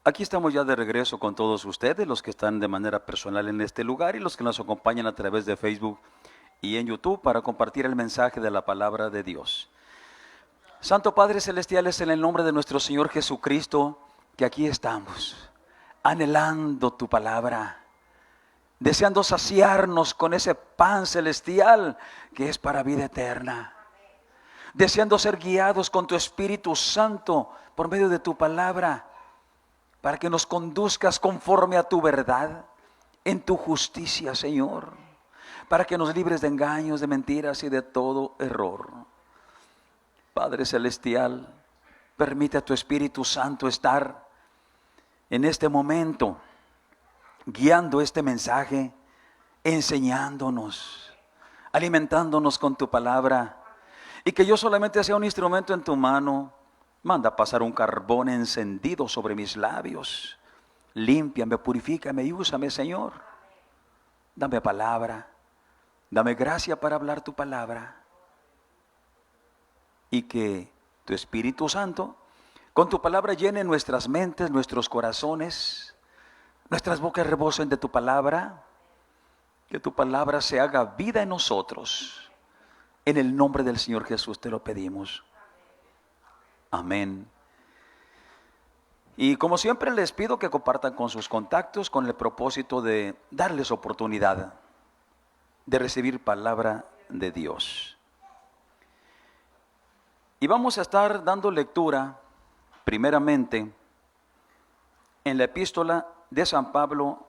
Aquí estamos ya de regreso con todos ustedes, los que están de manera personal en este lugar y los que nos acompañan a través de Facebook y en YouTube para compartir el mensaje de la palabra de Dios. Santo Padre Celestial, es en el nombre de nuestro Señor Jesucristo que aquí estamos, anhelando tu palabra, deseando saciarnos con ese pan celestial que es para vida eterna, deseando ser guiados con tu Espíritu Santo por medio de tu palabra, para que nos conduzcas conforme a tu verdad, en tu justicia, Señor, para que nos libres de engaños, de mentiras y de todo error. Padre Celestial, permite a tu Espíritu Santo estar en este momento, guiando este mensaje, enseñándonos, alimentándonos con tu palabra, y que yo solamente sea un instrumento en tu mano. Manda pasar un carbón encendido sobre mis labios. Límpiame, purifícame y úsame, Señor. Dame palabra, dame gracia para hablar tu palabra. Y que tu Espíritu Santo, con tu palabra, llene nuestras mentes, nuestros corazones, nuestras bocas rebosen de tu palabra. Que tu palabra se haga vida en nosotros. En el nombre del Señor Jesús te lo pedimos. Amén. Y como siempre les pido que compartan con sus contactos con el propósito de darles oportunidad de recibir palabra de Dios. Y vamos a estar dando lectura primeramente en la epístola de San Pablo,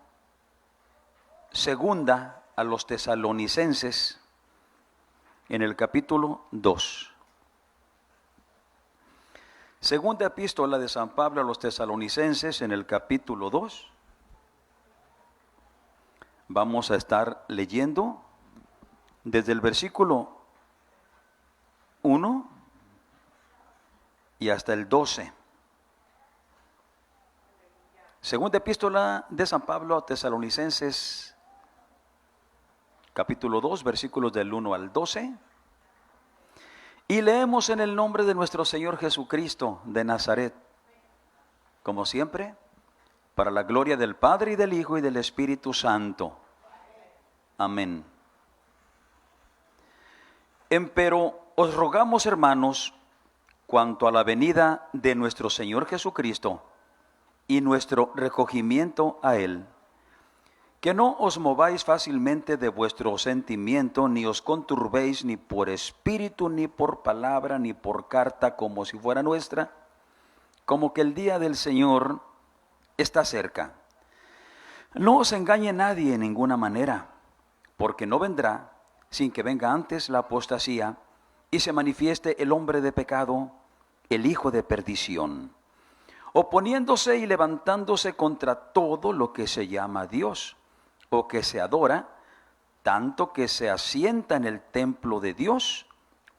segunda a los tesalonicenses, en el capítulo 2. Segunda epístola de San Pablo a los tesalonicenses, en el capítulo 2. Vamos a estar leyendo desde el versículo 1 y hasta el 12. Segunda epístola de San Pablo a tesalonicenses, capítulo 2, versículos del 1 al 12. Y leemos en el nombre de nuestro Señor Jesucristo de Nazaret, como siempre, para la gloria del Padre y del Hijo y del Espíritu Santo. Amén. Empero os rogamos, hermanos, cuanto a la venida de nuestro Señor Jesucristo y nuestro recogimiento a Él, que no os mováis fácilmente de vuestro sentimiento, ni os conturbéis ni por espíritu, ni por palabra, ni por carta, como si fuera nuestra, como que el día del Señor está cerca. No os engañe nadie en ninguna manera, porque no vendrá sin que venga antes la apostasía y se manifieste el hombre de pecado, el hijo de perdición, oponiéndose y levantándose contra todo lo que se llama Dios o que se adora, tanto que se asienta en el templo de Dios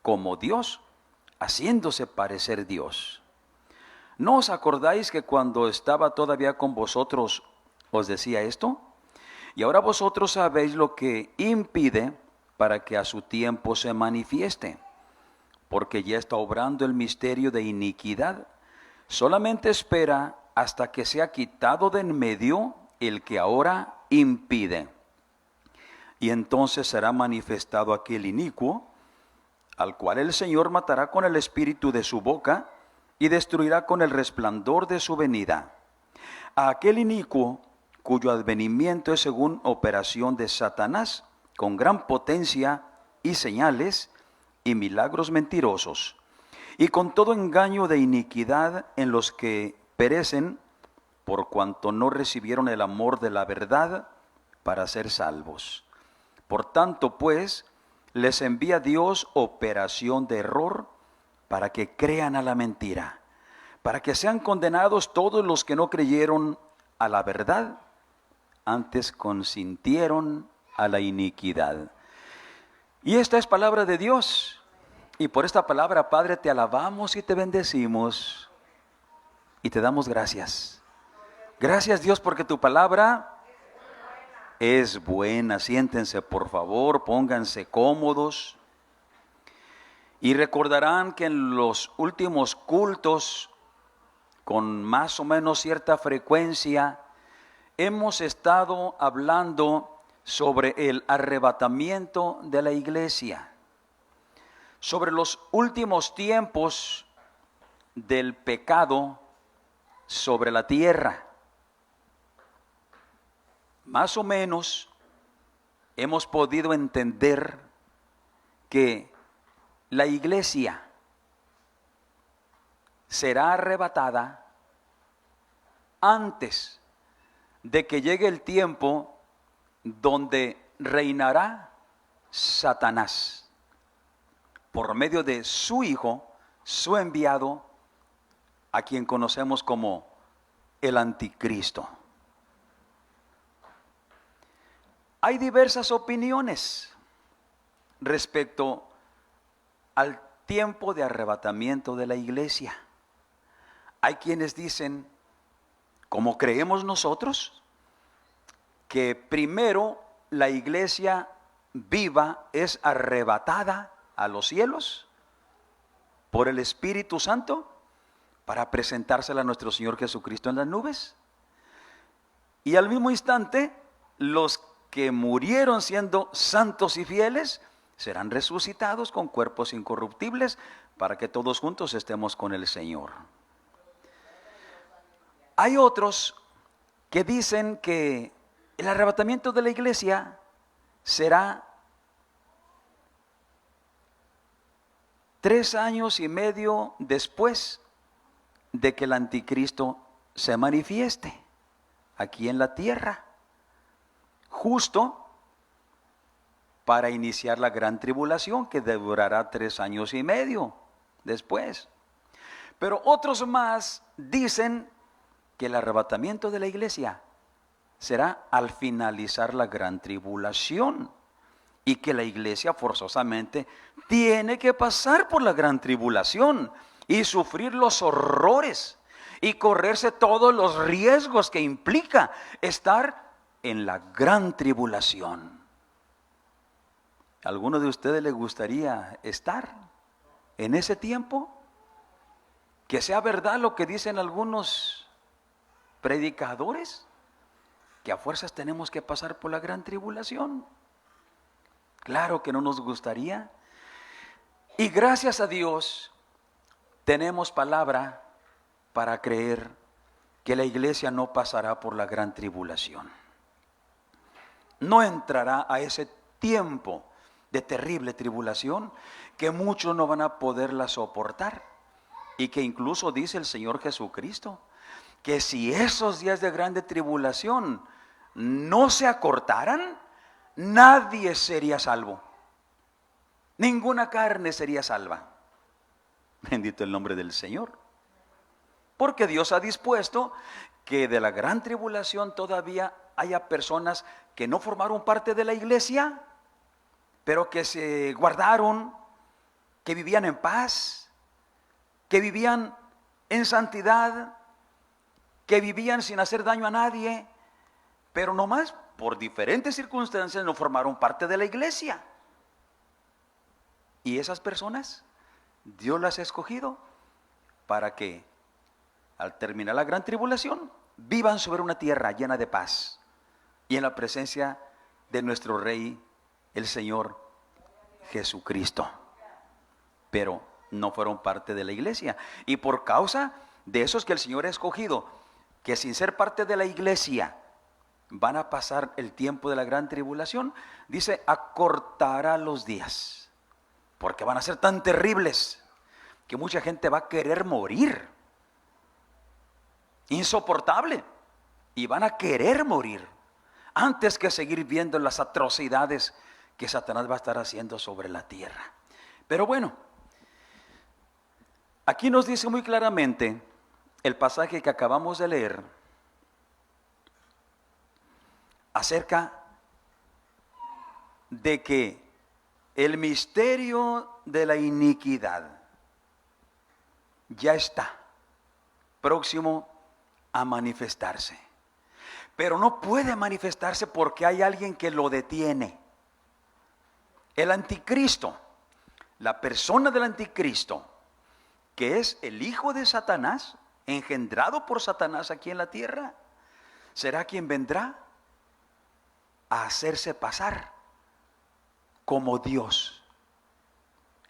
como Dios, haciéndose parecer Dios. ¿No os acordáis que cuando estaba todavía con vosotros os decía esto? Y ahora vosotros sabéis lo que impide para que a su tiempo se manifieste, porque ya está obrando el misterio de iniquidad. Solamente espera hasta que sea quitado de en medio el que ahora impide. Y entonces será manifestado aquel inicuo, al cual el Señor matará con el espíritu de su boca y destruirá con el resplandor de su venida. A aquel inicuo, cuyo advenimiento es según operación de Satanás, con gran potencia y señales y milagros mentirosos, y con todo engaño de iniquidad en los que perecen, por cuanto no recibieron el amor de la verdad para ser salvos. Por tanto, pues, les envía Dios operación de error para que crean a la mentira, para que sean condenados todos los que no creyeron a la verdad, antes consintieron a la iniquidad. Y esta es palabra de Dios. Y por esta palabra, Padre, te alabamos y te bendecimos y te damos gracias. Gracias, Dios, porque tu palabra es buena. Siéntense, por favor, pónganse cómodos. Y recordarán que en los últimos cultos con más o menos cierta frecuencia, hemos estado hablando sobre el arrebatamiento de la iglesia, sobre los últimos tiempos del pecado sobre la tierra. Más o menos hemos podido entender que la iglesia será arrebatada antes de que llegue el tiempo donde reinará Satanás por medio de su hijo, su enviado, a quien conocemos como el anticristo. Hay diversas opiniones respecto al tiempo de arrebatamiento de la iglesia. Hay quienes dicen, como creemos nosotros, que primero la iglesia viva es arrebatada a los cielos por el Espíritu Santo para presentársela a nuestro Señor Jesucristo en las nubes. Y al mismo instante, los que murieron siendo santos y fieles serán resucitados con cuerpos incorruptibles para que todos juntos estemos con el Señor. Hay otros que dicen que el arrebatamiento de la iglesia será 3 años y medio después de que el anticristo se manifieste aquí en la tierra, justo para iniciar la gran tribulación que durará 3 años y medio después. Pero otros más dicen que el arrebatamiento de la iglesia será al finalizar la gran tribulación y que la iglesia forzosamente tiene que pasar por la gran tribulación y sufrir los horrores y correrse todos los riesgos que implica estar en la gran tribulación. ¿A alguno de ustedes le gustaría estar en ese tiempo? Que sea verdad lo que dicen algunos predicadores, que a fuerzas tenemos que pasar por la gran tribulación. Claro que no nos gustaría. Y gracias a Dios tenemos palabra para creer que la iglesia no pasará por la gran tribulación. No entrará a ese tiempo de terrible tribulación que muchos no van a poderla soportar, y que incluso dice el Señor Jesucristo que si esos días de grande tribulación no se acortaran, nadie sería salvo. Ninguna carne sería salva. Bendito el nombre del Señor. Porque Dios ha dispuesto que de la gran tribulación todavía haya personas que no formaron parte de la iglesia, pero que se guardaron, que vivían en paz, que vivían en santidad, que vivían sin hacer daño a nadie, pero nomás por diferentes circunstancias no formaron parte de la iglesia. Y esas personas Dios las ha escogido para que al terminar la gran tribulación vivan sobre una tierra llena de paz y en la presencia de nuestro Rey, el Señor Jesucristo. Pero no fueron parte de la iglesia, y por causa de esos que el Señor ha escogido, que sin ser parte de la iglesia van a pasar el tiempo de la gran tribulación, dice, acortará los días, porque van a ser tan terribles que mucha gente va a querer morir, insoportable, y van a querer morir antes que seguir viendo las atrocidades que Satanás va a estar haciendo sobre la tierra. Pero bueno, aquí nos dice muy claramente el pasaje que acabamos de leer acerca de que el misterio de la iniquidad ya está próximo a manifestarse, pero no puede manifestarse porque hay alguien que lo detiene. El anticristo, la persona del anticristo, que es el hijo de Satanás, engendrado por Satanás aquí en la tierra, será quien vendrá a hacerse pasar como Dios,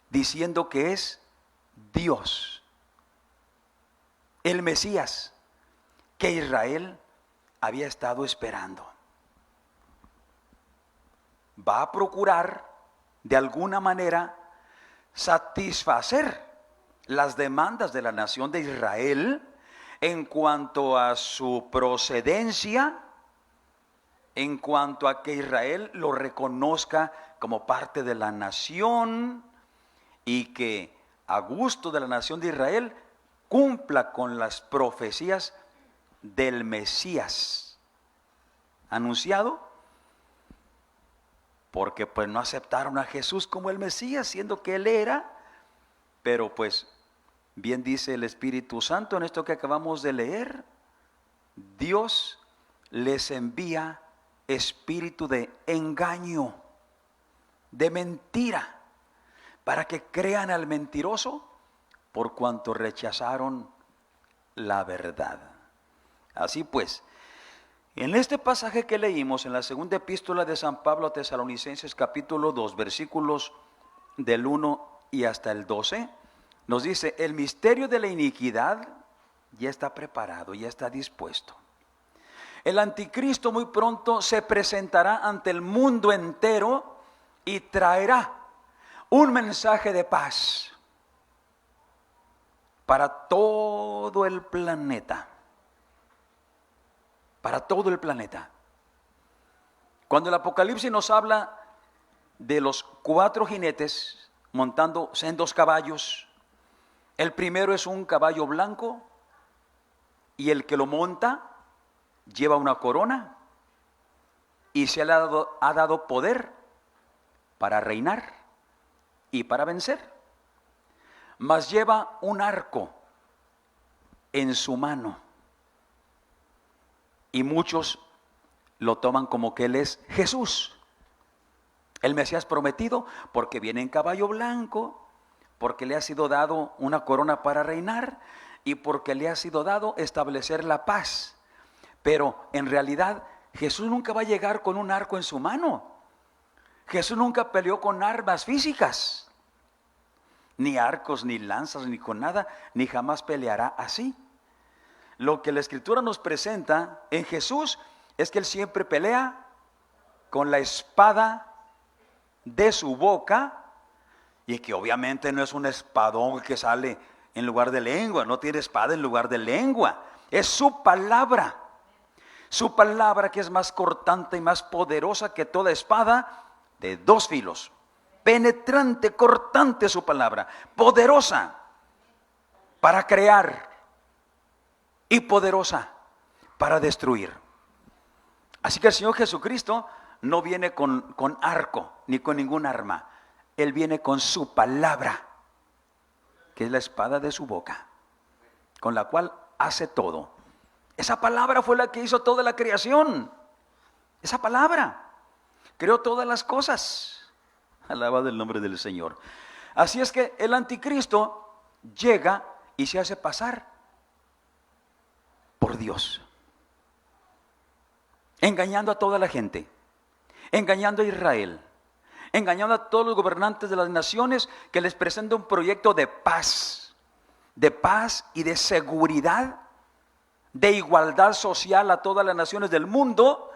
diciendo que es Dios, el Mesías que Israel había estado esperando. Va a procurar de alguna manera satisfacer las demandas de la nación de Israel en cuanto a su procedencia, en cuanto a que Israel lo reconozca como parte de la nación y que a gusto de la nación de Israel cumpla con las profecías del Mesías anunciado, porque pues no aceptaron a Jesús como el Mesías, siendo que Él era. Pero pues bien dice el Espíritu Santo en esto que acabamos de leer, Dios les envía espíritu de engaño, de mentira, para que crean al mentiroso por cuanto rechazaron la verdad. Así pues, en este pasaje que leímos en la segunda epístola de San Pablo a Tesalonicenses capítulo 2, versículos del 1 y hasta el 12, nos dice: el misterio de la iniquidad ya está preparado, ya está dispuesto. El anticristo muy pronto se presentará ante el mundo entero y traerá un mensaje de paz para todo el planeta. Para todo el planeta. Cuando el Apocalipsis nos habla de los 4 jinetes montando sendos caballos, el primero es un caballo blanco y el que lo monta lleva una corona y se le ha dado poder para reinar y para vencer. Mas lleva un arco en su mano y muchos lo toman como que Él es Jesús, el Mesías prometido, porque viene en caballo blanco, porque le ha sido dado una corona para reinar y porque le ha sido dado establecer la paz. Pero en realidad Jesús nunca va a llegar con un arco en su mano. Jesús nunca peleó con armas físicas, ni arcos, ni lanzas, ni con nada, ni jamás peleará así. Lo que la Escritura nos presenta en Jesús es que Él siempre pelea con la espada de su boca, y que obviamente no es un espadón que sale en lugar de lengua, no tiene espada en lugar de lengua, es su palabra que es más cortante y más poderosa que toda espada de 2 filos, penetrante, cortante su palabra, poderosa para crear y poderosa para destruir. Así que el Señor Jesucristo no viene con arco ni con ningún arma. Él viene con su palabra, que es la espada de su boca, con la cual hace todo. Esa palabra fue la que hizo toda la creación. Esa palabra creó todas las cosas. Alabado el nombre del Señor. Así es que el anticristo llega y se hace pasar por Dios, engañando a toda la gente, engañando a Israel, engañando a todos los gobernantes de las naciones, que les presenta un proyecto de paz y de seguridad, de igualdad social a todas las naciones del mundo,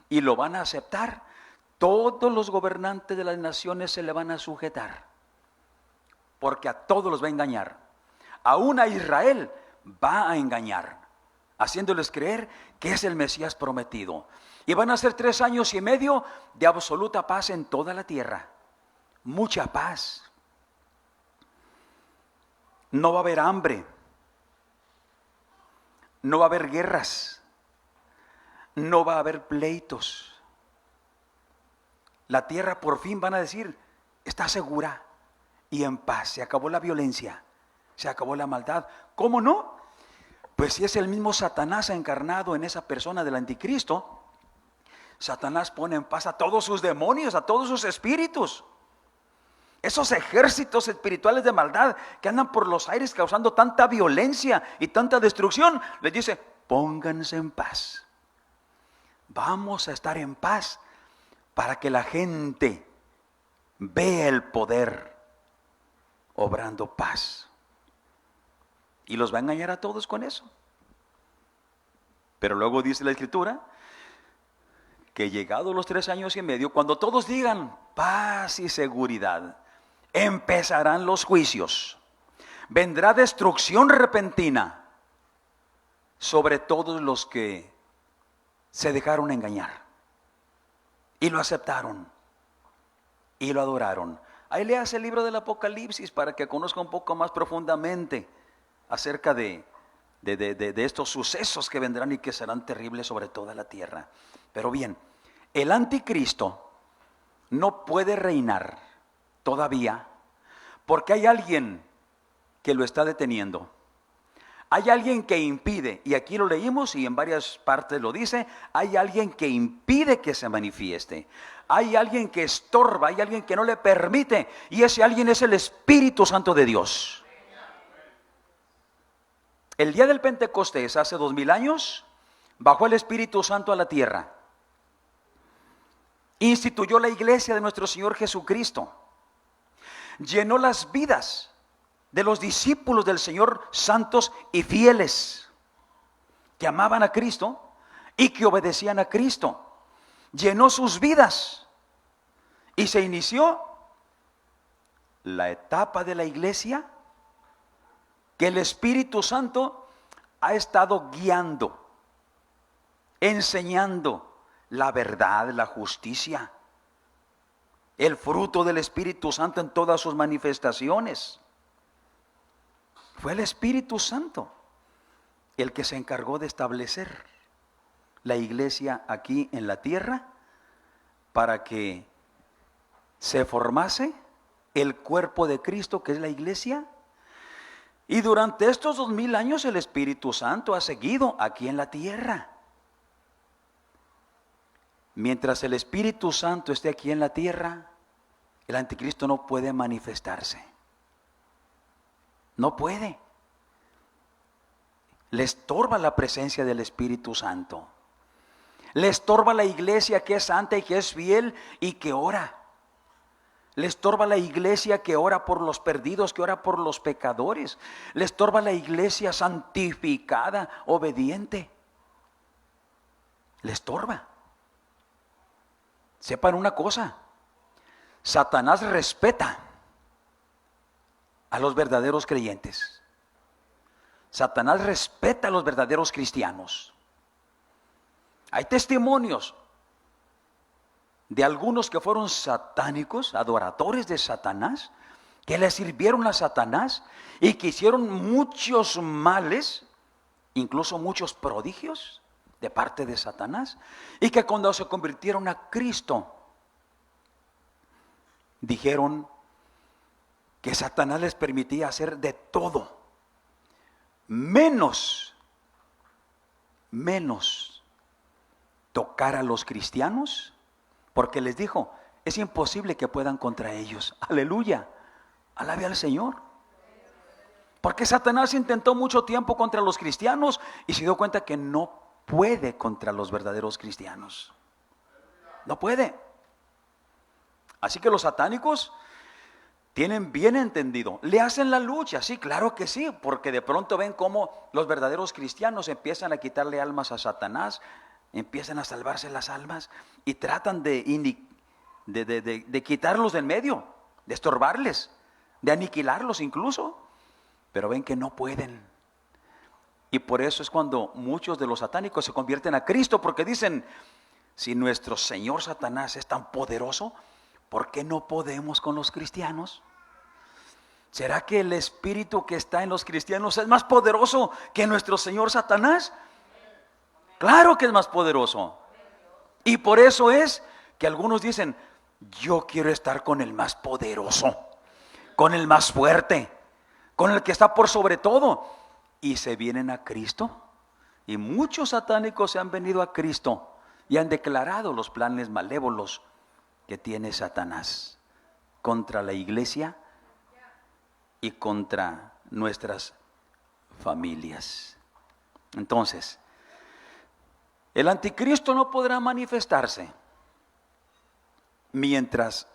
y lo van a aceptar. Todos los gobernantes de las naciones se le van a sujetar, porque a todos los va a engañar. Aún a Israel va a engañar, haciéndoles creer que es el Mesías prometido. Y van a ser 3 años y medio de absoluta paz en toda la tierra. Mucha paz. No va a haber hambre. No va a haber guerras. No va a haber pleitos. La tierra por fin, van a decir, está segura y en paz. Se acabó la violencia. Se acabó la maldad. ¿Cómo no? Pues si es el mismo Satanás encarnado en esa persona del anticristo, Satanás pone en paz a todos sus demonios, a todos sus espíritus. esos ejércitos espirituales de maldad que andan por los aires causando tanta violencia y tanta destrucción, les dice: pónganse en paz. Vamos a estar en paz para que la gente vea el poder obrando paz. Y los va a engañar a todos con eso. Pero luego dice la Escritura que llegados los 3 años y medio, cuando todos digan paz y seguridad, empezarán los juicios. Vendrá destrucción repentina sobre todos los que se dejaron engañar y lo aceptaron y lo adoraron. Ahí leas el libro del Apocalipsis para que conozca un poco más profundamente acerca de estos sucesos que vendrán y que serán terribles sobre toda la tierra. Pero bien, el anticristo no puede reinar todavía porque hay alguien que lo está deteniendo. Hay alguien que impide, y aquí lo leímos y en varias partes lo dice, hay alguien que impide que se manifieste. Hay alguien que estorba, hay alguien que no le permite, y ese alguien es el Espíritu Santo de Dios. El día del Pentecostés, hace 2000 años, bajó el Espíritu Santo a la tierra. Instituyó la iglesia de nuestro Señor Jesucristo. Llenó las vidas de los discípulos del Señor, santos y fieles, que amaban a Cristo y que obedecían a Cristo. Llenó sus vidas y se inició la etapa de la iglesia que el Espíritu Santo ha estado guiando, enseñando la verdad, la justicia, el fruto del Espíritu Santo en todas sus manifestaciones. Fue el Espíritu Santo el que se encargó de establecer la iglesia aquí en la tierra para que se formase el cuerpo de Cristo, que es la iglesia. Y durante estos 2000 años el Espíritu Santo ha seguido aquí en la tierra. Mientras el Espíritu Santo esté aquí en la tierra, el anticristo no puede manifestarse. No puede. Le estorba la presencia del Espíritu Santo. Le estorba la iglesia que es santa y que es fiel y que ora. Le estorba la iglesia que ora por los perdidos, que ora por los pecadores. Le estorba la iglesia santificada, obediente. Le estorba. Sepan una cosa: Satanás respeta a los verdaderos creyentes. Satanás respeta a los verdaderos cristianos. Hay testimonios de algunos que fueron satánicos, adoradores de Satanás, que le sirvieron a Satanás y que hicieron muchos males, incluso muchos prodigios de parte de Satanás, y que cuando se convirtieron a Cristo, dijeron que Satanás les permitía hacer de todo, menos tocar a los cristianos, porque les dijo: es imposible que puedan contra ellos. Aleluya, alabe al Señor. Porque Satanás intentó mucho tiempo contra los cristianos y se dio cuenta que no puede contra los verdaderos cristianos. No puede. Así que los satánicos tienen bien entendido, le hacen la lucha, sí, claro que sí, porque de pronto ven cómo los verdaderos cristianos empiezan a quitarle almas a Satanás, empiezan a salvarse las almas y tratan de quitarlos del medio, de estorbarles, de aniquilarlos incluso, pero ven que no pueden. Y por eso es cuando muchos de los satánicos se convierten a Cristo, porque dicen: si nuestro Señor Satanás es tan poderoso, ¿por qué no podemos con los cristianos? ¿Será que el espíritu que está en los cristianos es más poderoso que nuestro Señor Satanás? Claro que es más poderoso. Y por eso es que algunos dicen: yo quiero estar con el más poderoso, con el más fuerte, con el que está por sobre todo. Y se vienen a Cristo. Y muchos satánicos se han venido a Cristo y han declarado los planes malévolos que tiene Satanás contra la iglesia y contra nuestras familias. Entonces, el anticristo no podrá manifestarse mientras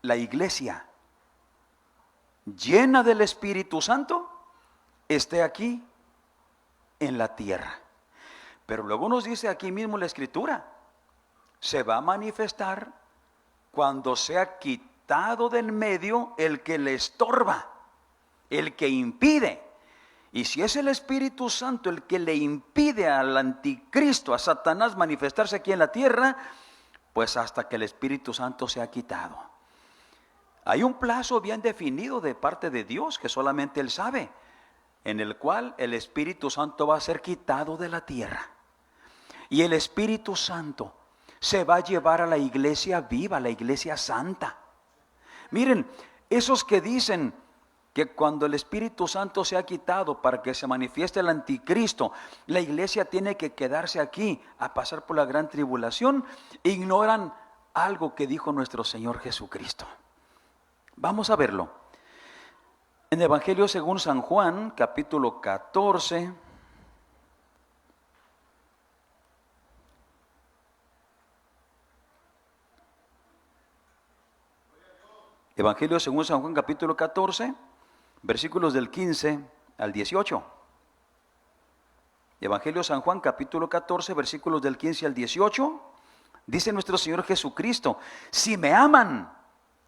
la iglesia llena del Espíritu Santo esté aquí en la tierra. Pero luego nos dice aquí mismo la Escritura, se va a manifestar cuando sea quitado de en medio el que le estorba, el que impide. Y si es el Espíritu Santo el que le impide al anticristo, a Satanás, manifestarse aquí en la tierra, pues hasta que el Espíritu Santo sea quitado. Hay un plazo bien definido de parte de Dios que solamente Él sabe, en el cual el Espíritu Santo va a ser quitado de la tierra. Y el Espíritu Santo se va a llevar a la iglesia viva, a la iglesia santa. Miren, esos que dicen que cuando el Espíritu Santo se ha quitado para que se manifieste el anticristo, la iglesia tiene que quedarse aquí a pasar por la gran tribulación, ignoran algo que dijo nuestro Señor Jesucristo. Vamos a verlo. En Evangelio según San Juan, capítulo 14. Evangelio según San Juan, capítulo 14, versículos del 15 al 18. Evangelio San Juan, capítulo 14, versículos del 15 al 18. Dice nuestro Señor Jesucristo: si me aman,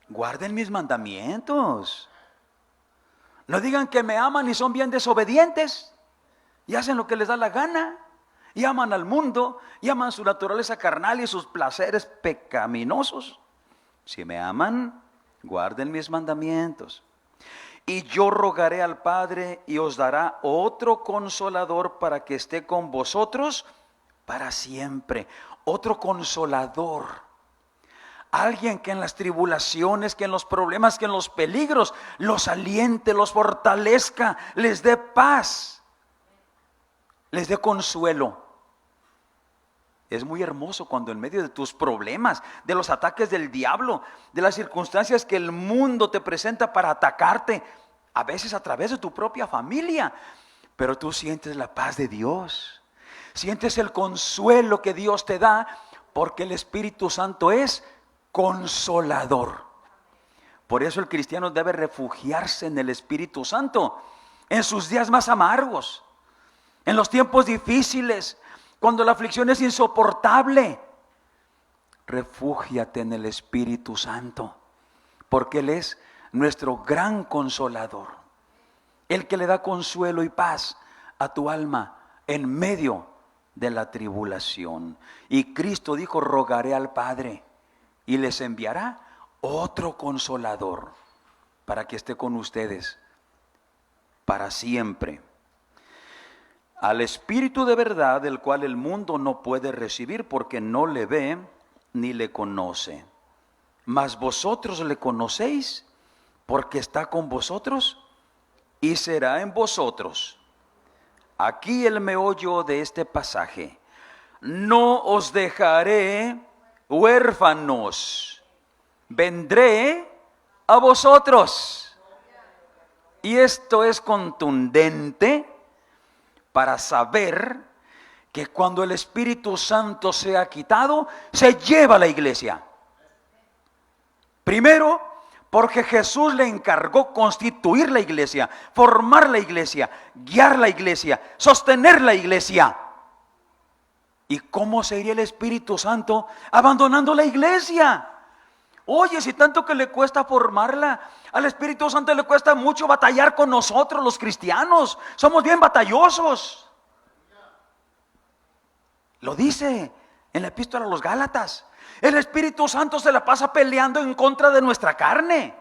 guarden mis mandamientos. No digan que me aman y son bien desobedientes y hacen lo que les da la gana, y aman al mundo, y aman su naturaleza carnal y sus placeres pecaminosos. Si me aman, guarden mis mandamientos. Y yo rogaré al Padre y os dará otro consolador para que esté con vosotros para siempre. Otro consolador. Alguien que en las tribulaciones, que en los problemas, que en los peligros los aliente, los fortalezca, les dé paz, les dé consuelo. Es muy hermoso cuando en medio de tus problemas, de los ataques del diablo, de las circunstancias que el mundo te presenta para atacarte, a veces a través de tu propia familia, pero tú sientes la paz de Dios, sientes el consuelo que Dios te da, porque el Espíritu Santo es consolador. Por eso el cristiano debe refugiarse en el Espíritu Santo, en sus días más amargos, en los tiempos difíciles, cuando la aflicción es insoportable. Refúgiate en el Espíritu Santo, porque Él es nuestro gran consolador, el que le da consuelo y paz a tu alma en medio de la tribulación. Y Cristo dijo: rogaré al Padre y les enviará otro consolador para que esté con ustedes para siempre. Al Espíritu de verdad, el cual el mundo no puede recibir porque no le ve ni le conoce. Mas vosotros le conocéis porque está con vosotros y será en vosotros. Aquí el meollo de este pasaje: no os dejaré huérfanos, vendré a vosotros. Y esto es contundente para saber que cuando el Espíritu Santo sea quitado, se lleva a la iglesia. Primero, porque Jesús le encargó constituir la iglesia, formar la iglesia, guiar la iglesia, sostener la iglesia. ¿Y cómo se iría el Espíritu Santo abandonando la iglesia? Oye, si tanto que le cuesta formarla, al Espíritu Santo le cuesta mucho batallar con nosotros los cristianos. Somos bien batallosos. Lo dice en la epístola a los Gálatas. El Espíritu Santo se la pasa peleando en contra de nuestra carne.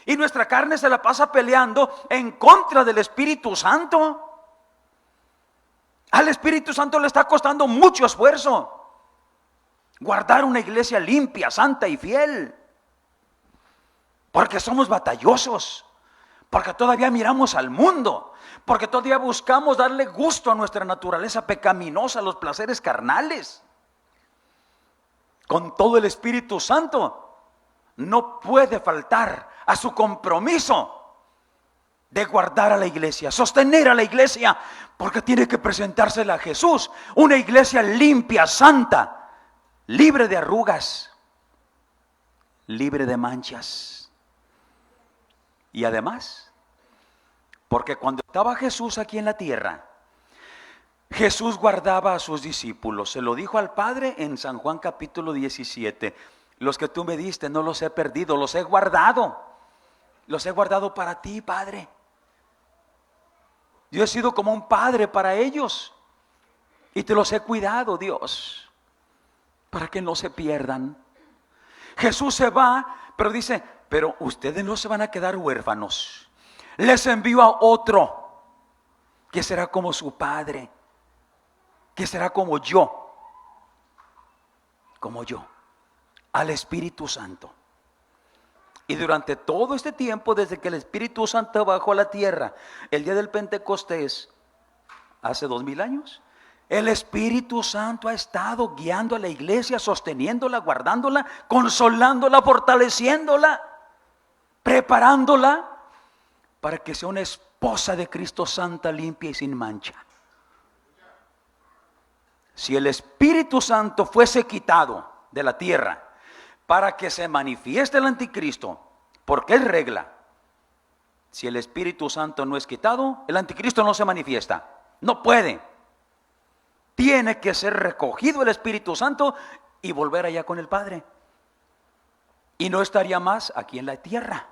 Y nuestra carne se la pasa peleando en contra del Espíritu Santo. Al Espíritu Santo le está costando mucho esfuerzo guardar una iglesia limpia, santa y fiel. Porque somos batallosos, porque todavía miramos al mundo, porque todavía buscamos darle gusto a nuestra naturaleza pecaminosa, a los placeres carnales. Con todo el Espíritu Santo no puede faltar a su compromiso de guardar a la iglesia, sostener a la iglesia, porque tiene que presentársela a Jesús, una iglesia limpia, santa, libre de arrugas, libre de manchas. Y además, porque cuando estaba Jesús aquí en la tierra, Jesús guardaba a sus discípulos. Se lo dijo al Padre en San Juan capítulo 17. Los que tú me diste no los he perdido, los he guardado. Los he guardado para ti, Padre. Yo he sido como un padre para ellos. Y te los he cuidado, Dios, para que no se pierdan. Jesús se va, pero dice, pero ustedes no se van a quedar huérfanos. Les envío a otro, que será como su Padre, que será como yo, al Espíritu Santo. Y durante todo este tiempo, desde que el Espíritu Santo bajó a la tierra, el día del Pentecostés, hace 2000 años, el Espíritu Santo ha estado guiando a la iglesia, sosteniéndola, guardándola, consolándola, fortaleciéndola, preparándola para que sea una esposa de Cristo santa, limpia y sin mancha. Si el Espíritu Santo fuese quitado de la tierra para que se manifieste el anticristo, porque es regla, si el Espíritu Santo no es quitado, el anticristo no se manifiesta, no puede. Tiene que ser recogido el Espíritu Santo y volver allá con el Padre. Y no estaría más aquí en la tierra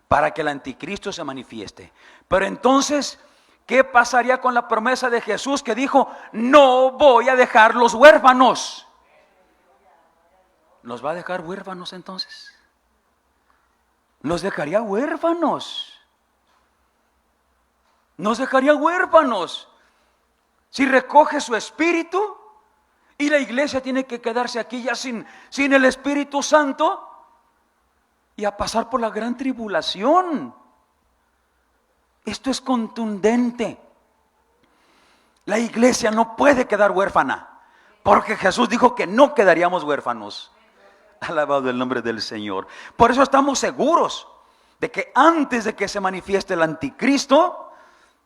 para que el anticristo se manifieste. Pero entonces, ¿qué pasaría con la promesa de Jesús que dijo, no voy a dejar los huérfanos? ¿Nos va a dejar huérfanos entonces? Nos dejaría huérfanos. Nos dejaría huérfanos. Si recoge su espíritu y la iglesia tiene que quedarse aquí ya sin el Espíritu Santo y a pasar por la gran tribulación. Esto es contundente. La iglesia no puede quedar huérfana, porque Jesús dijo que no quedaríamos huérfanos. Alabado el nombre del Señor. Por eso estamos seguros de que antes de que se manifieste el anticristo,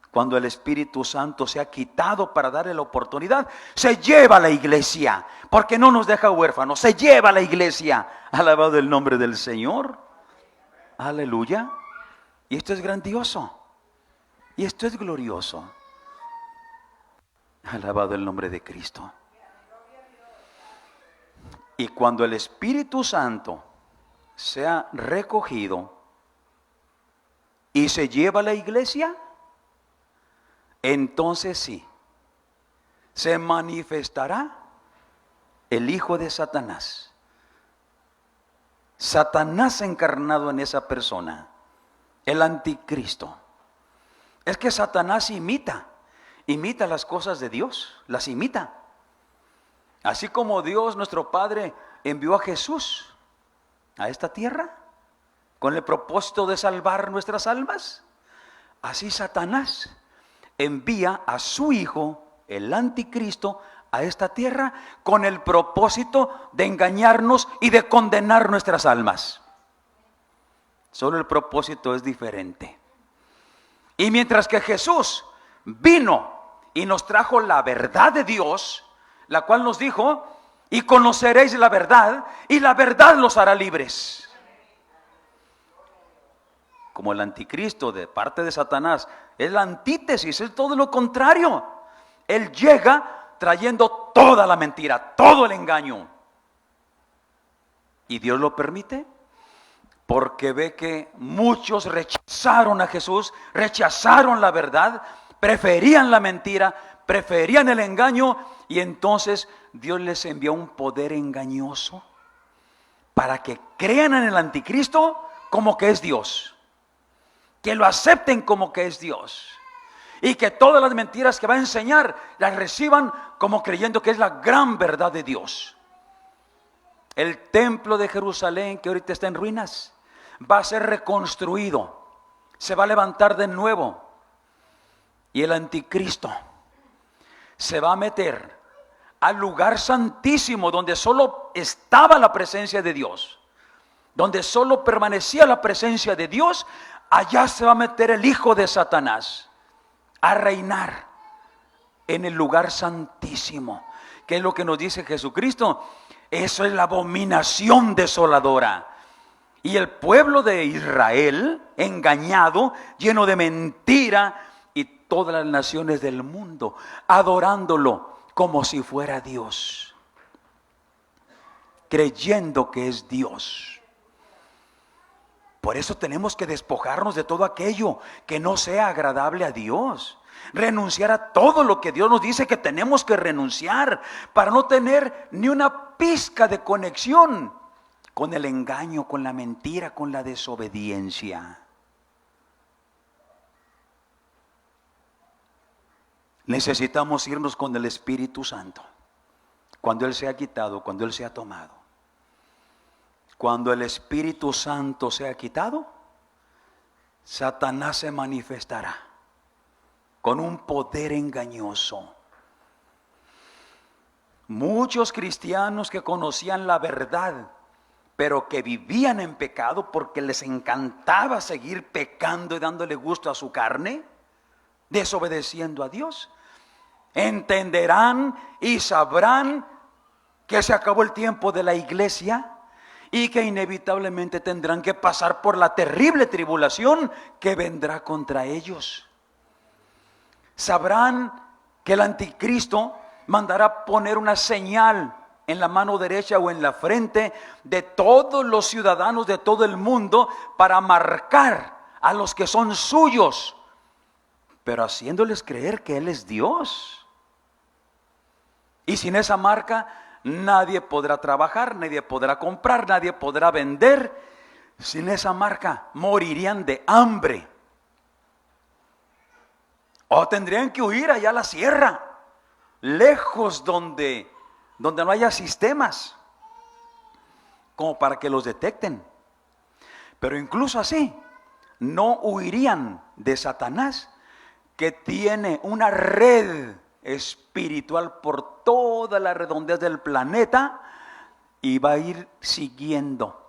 cuando el Espíritu Santo se ha quitado para darle la oportunidad, se lleva a la iglesia, porque no nos deja huérfanos, se lleva a la iglesia. Alabado el nombre del Señor. Aleluya. Y esto es grandioso. Y esto es glorioso. Alabado el nombre de Cristo. Y cuando el Espíritu Santo sea recogido y se lleva a la iglesia, entonces sí, se manifestará el hijo de Satanás. Satanás encarnado en esa persona, el anticristo. Es que Satanás imita las cosas de Dios, las imita. Así como Dios nuestro Padre envió a Jesús a esta tierra con el propósito de salvar nuestras almas, así Satanás envía a su hijo, el anticristo, a esta tierra con el propósito de engañarnos y de condenar nuestras almas. Solo el propósito es diferente. Y mientras que Jesús vino y nos trajo la verdad de Dios, la cual nos dijo, y conoceréis la verdad, y la verdad los hará libres. Como el anticristo de parte de Satanás es la antítesis, es todo lo contrario. Él llega trayendo toda la mentira, todo el engaño. ¿Y Dios lo permite? Porque ve que muchos rechazaron a Jesús, rechazaron la verdad, preferían la mentira, preferían el engaño, y entonces Dios les envió un poder engañoso para que crean en el anticristo como que es Dios, que lo acepten como que es Dios, y que todas las mentiras que va a enseñar las reciban como creyendo que es la gran verdad de Dios. El templo de Jerusalén, que ahorita está en ruinas, va a ser reconstruido, se va a levantar de nuevo, y el anticristo se va a meter al lugar santísimo donde solo estaba la presencia de Dios. donde solo permanecía la presencia de Dios, allá se va a meter el hijo de Satanás a reinar en el lugar santísimo. ¿Qué es lo que nos dice Jesucristo? Eso es la abominación desoladora. Y el pueblo de Israel, engañado, lleno de mentira, y todas las naciones del mundo adorándolo como si fuera Dios, creyendo que es Dios. Por eso tenemos que despojarnos de todo aquello que no sea agradable a Dios. Renunciar a todo lo que Dios nos dice que tenemos que renunciar, para no tener ni una pizca de conexión con el engaño, con la mentira, con la desobediencia. Necesitamos irnos con el Espíritu Santo. Cuando Él sea quitado, cuando Él sea tomado. Cuando el Espíritu Santo sea quitado, Satanás se manifestará con un poder engañoso. Muchos cristianos que conocían la verdad, pero que vivían en pecado porque les encantaba seguir pecando y dándole gusto a su carne, desobedeciendo a Dios, entenderán y sabrán que se acabó el tiempo de la iglesia y que inevitablemente tendrán que pasar por la terrible tribulación que vendrá contra ellos. Sabrán que el anticristo mandará poner una señal en la mano derecha o en la frente de todos los ciudadanos de todo el mundo para marcar a los que son suyos, pero haciéndoles creer que Él es Dios. Y sin esa marca nadie podrá trabajar, nadie podrá comprar, nadie podrá vender. Sin esa marca morirían de hambre. O tendrían que huir allá a la sierra, lejos donde no haya sistemas como para que los detecten. Pero incluso así no huirían de Satanás, que tiene una red espiritual por toda la redondez del planeta, y va a ir siguiendo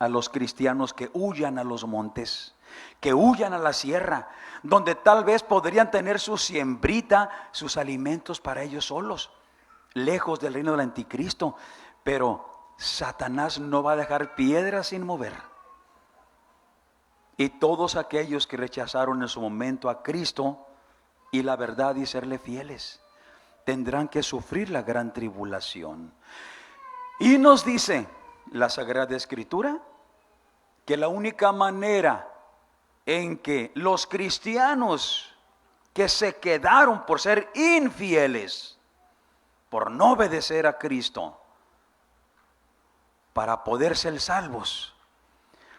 a los cristianos que huyan a los montes, que huyan a la sierra, donde tal vez podrían tener su siembrita, sus alimentos para ellos solos, lejos del reino del anticristo. Pero Satanás no va a dejar piedra sin mover. Y todos aquellos que rechazaron en su momento a Cristo y la verdad y serle fieles, tendrán que sufrir la gran tribulación. Y nos dice la Sagrada Escritura que la única manera en que los cristianos que se quedaron por ser infieles, por no obedecer a Cristo, para poder ser salvos,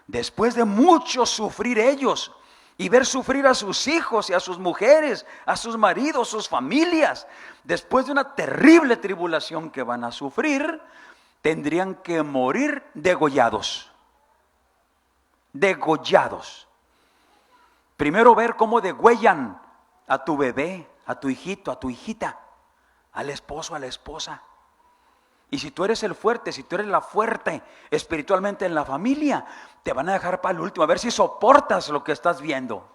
después de mucho sufrir ellos y ver sufrir a sus hijos y a sus mujeres, a sus maridos, sus familias, después de una terrible tribulación que van a sufrir, tendrían que morir degollados. Degollados. Primero ver cómo degüellan a tu bebé, a tu hijito, a tu hijita, al esposo, a la esposa. Y si tú eres el fuerte, si tú eres la fuerte espiritualmente en la familia, te van a dejar para el último, a ver si soportas lo que estás viendo.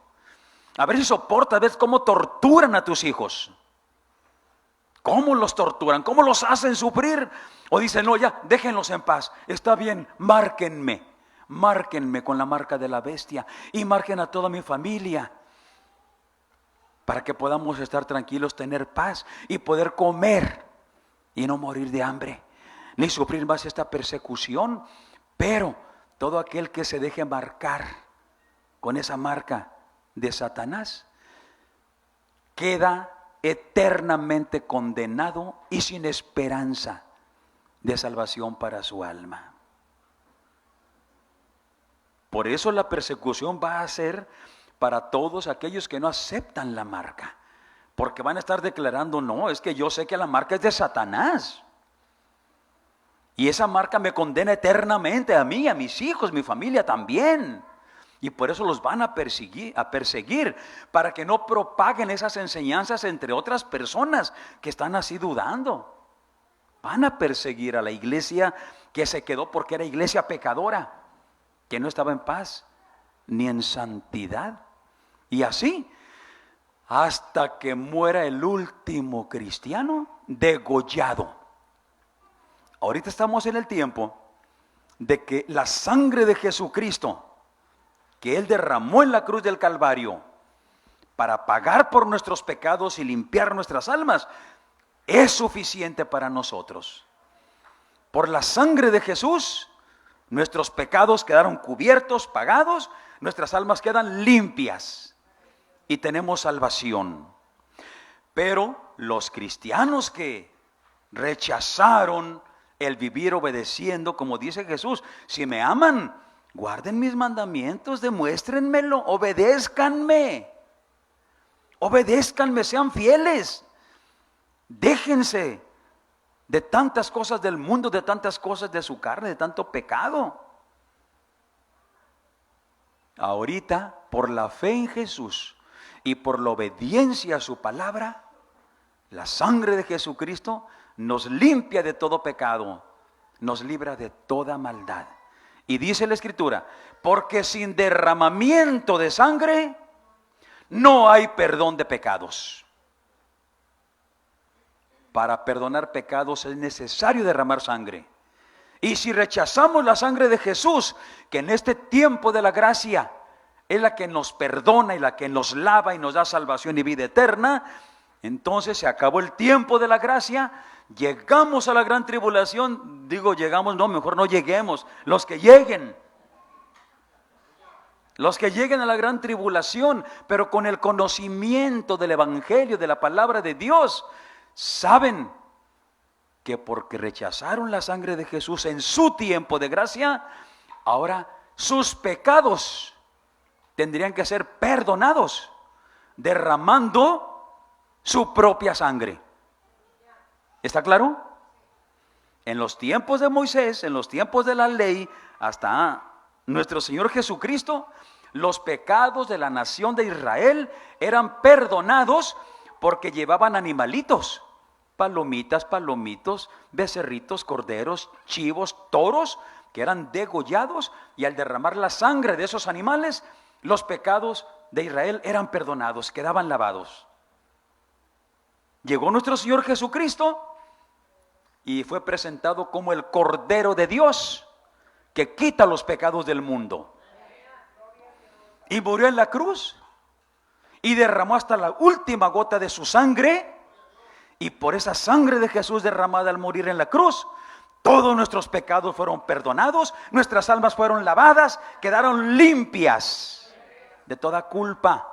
A ver si soportas, ves cómo torturan a tus hijos. ¿Cómo los torturan? ¿Cómo los hacen sufrir? O dicen, no, ya, déjenlos en paz. Está bien, márquenme. Márquenme con la marca de la bestia y marquen a toda mi familia, para que podamos estar tranquilos, tener paz y poder comer y no morir de hambre, ni sufrir más esta persecución. Pero todo aquel que se deje marcar con esa marca de Satanás queda eternamente condenado y sin esperanza de salvación para su alma. Por eso la persecución va a ser para todos aquellos que no aceptan la marca, porque van a estar declarando, no, es que yo sé que la marca es de Satanás, y esa marca me condena eternamente a mí, a mis hijos, mi familia también. Y por eso los van a perseguir, para que no propaguen esas enseñanzas entre otras personas que están así dudando. van a perseguir a la iglesia que se quedó porque era iglesia pecadora, que no estaba en paz ni en santidad. Y así, hasta que muera el último cristiano degollado. Ahorita estamos en el tiempo de que la sangre de Jesucristo, que Él derramó en la cruz del Calvario para pagar por nuestros pecados y limpiar nuestras almas, es suficiente para nosotros. Por la sangre de Jesús, nuestros pecados quedaron cubiertos, pagados, nuestras almas quedan limpias y tenemos salvación. Pero los cristianos que rechazaron el vivir obedeciendo, como dice Jesús, si me aman, guarden mis mandamientos, demuéstrenmelo, obedézcanme, sean fieles, déjense de tantas cosas del mundo, de tantas cosas de su carne, de tanto pecado. Ahorita, por la fe en Jesús y por la obediencia a su palabra, la sangre de Jesucristo nos limpia de todo pecado, nos libra de toda maldad. Y dice la Escritura, porque sin derramamiento de sangre no hay perdón de pecados. Para perdonar pecados es necesario derramar sangre. Y si rechazamos la sangre de Jesús, que en este tiempo de la gracia es la que nos perdona y la que nos lava y nos da salvación y vida eterna, entonces se acabó el tiempo de la gracia, llegamos a la gran tribulación. Digo llegamos, no, mejor no lleguemos, los que lleguen a la gran tribulación, pero con el conocimiento del evangelio, de la palabra de Dios, saben que porque rechazaron la sangre de Jesús en su tiempo de gracia, ahora sus pecados tendrían que ser perdonados, derramando su propia sangre. ¿Está claro? En los tiempos de Moisés, en los tiempos de la ley, hasta nuestro Señor Jesucristo, los pecados de la nación de Israel eran perdonados porque llevaban animalitos, palomitos, becerritos, corderos, chivos, toros, que eran degollados, y al derramar la sangre de esos animales, los pecados de Israel eran perdonados, quedaban lavados. Llegó nuestro Señor Jesucristo y fue presentado como el Cordero de Dios que quita los pecados del mundo. Y murió en la cruz y derramó hasta la última gota de su sangre. Y por esa sangre de Jesús derramada al morir en la cruz, todos nuestros pecados fueron perdonados, nuestras almas fueron lavadas, quedaron limpias de toda culpa.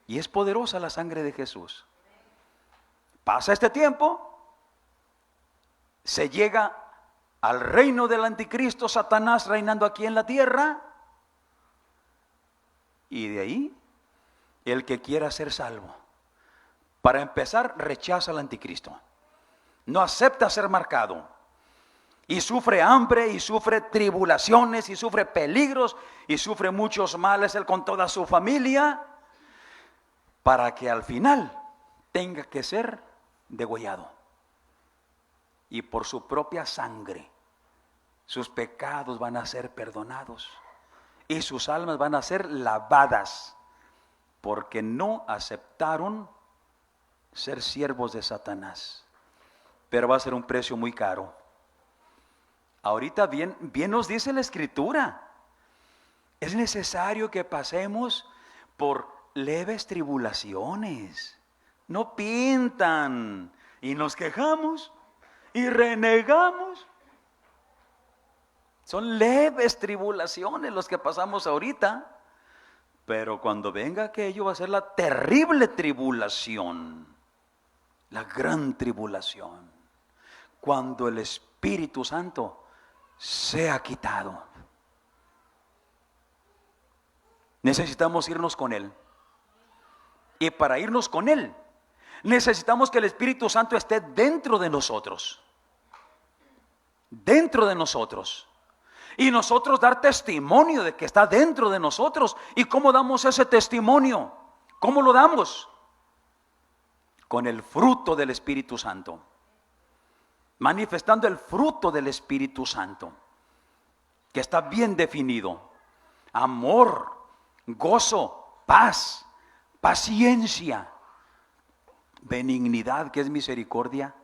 Y es poderosa la sangre de Jesús. Pasa este tiempo, se llega al reino del anticristo, Satanás reinando aquí en la tierra, y de ahí el que quiera ser salvo, para empezar, rechaza al anticristo, no acepta ser marcado, y sufre hambre, y sufre tribulaciones, y sufre peligros, y sufre muchos males él con toda su familia, para que al final tenga que ser degollado. Y por su propia sangre, sus pecados van a ser perdonados y sus almas van a ser lavadas, porque no aceptaron ser siervos de Satanás. Pero va a ser un precio muy caro. Ahorita bien nos dice la Escritura, es necesario que pasemos por leves tribulaciones. No pintan y nos quejamos y renegamos. Son leves tribulaciones los que pasamos ahorita, pero cuando venga aquello va a ser la terrible tribulación, la gran tribulación, cuando el Espíritu Santo sea quitado. Necesitamos irnos con Él. Y para irnos con Él, necesitamos que el Espíritu Santo esté dentro de nosotros. Dentro de nosotros. Y nosotros dar testimonio de que está dentro de nosotros. ¿Y cómo damos ese testimonio? ¿Cómo lo damos? Con el fruto del Espíritu Santo. manifestando el fruto del Espíritu Santo, que está bien definido: amor, gozo, paz, paciencia, benignidad, que es misericordia,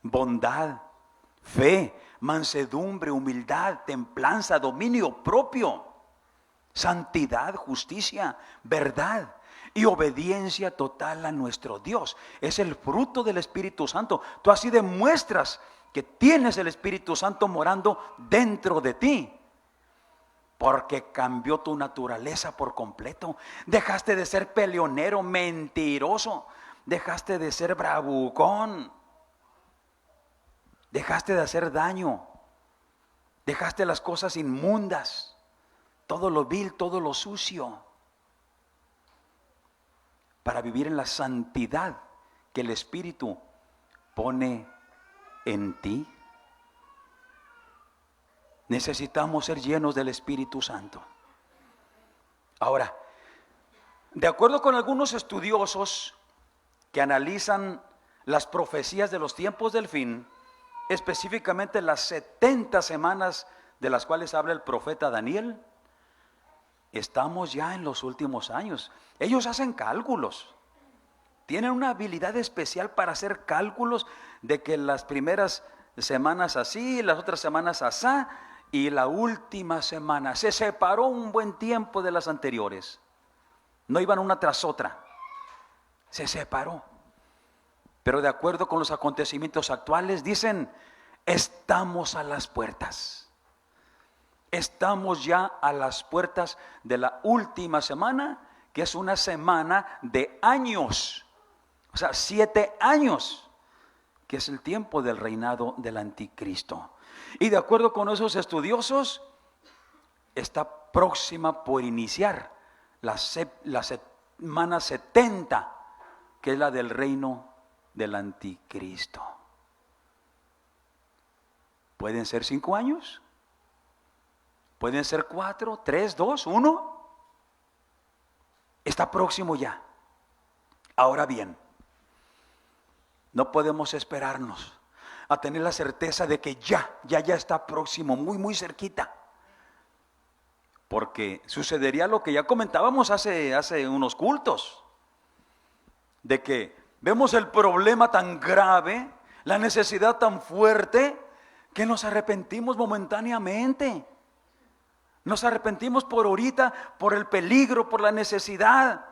bondad, fe, mansedumbre, humildad, templanza, dominio propio, santidad, justicia, verdad y obediencia total a nuestro Dios. Es el fruto del Espíritu Santo. Tú así demuestras que tienes el Espíritu Santo morando dentro de ti, porque cambió tu naturaleza por completo. Dejaste de ser peleonero, mentiroso, dejaste de ser bravucón, dejaste de hacer daño, dejaste las cosas inmundas, todo lo vil, todo lo sucio, para vivir en la santidad que el Espíritu pone en ti. Necesitamos ser llenos del Espíritu Santo. Ahora, de acuerdo con algunos estudiosos que analizan las profecías de los tiempos del fin, específicamente las 70 semanas de las cuales habla el profeta Daniel, estamos ya en los últimos años. Ellos hacen cálculos, tienen una habilidad especial para hacer cálculos de que las primeras semanas así, las otras semanas asá, y la última semana se separó un buen tiempo de las anteriores. No iban una tras otra, se separó. Pero de acuerdo con los acontecimientos actuales, dicen: estamos a las puertas. Estamos ya a las puertas de la última semana, que es una semana de años. O sea, 7 años, que es el tiempo del reinado del anticristo. Y de acuerdo con esos estudiosos, está próxima por iniciar la semana 70, que es la del reino del anticristo. Pueden ser 5 años, pueden ser 4, 3, 2, 1. Está próximo ya. Ahora bien, no podemos esperarnos a tener la certeza de que ya está próximo, muy cerquita. Porque sucedería lo que ya comentábamos hace unos cultos, de que vemos el problema tan grave, la necesidad tan fuerte, que nos arrepentimos momentáneamente. Nos arrepentimos por ahorita, por el peligro, por la necesidad.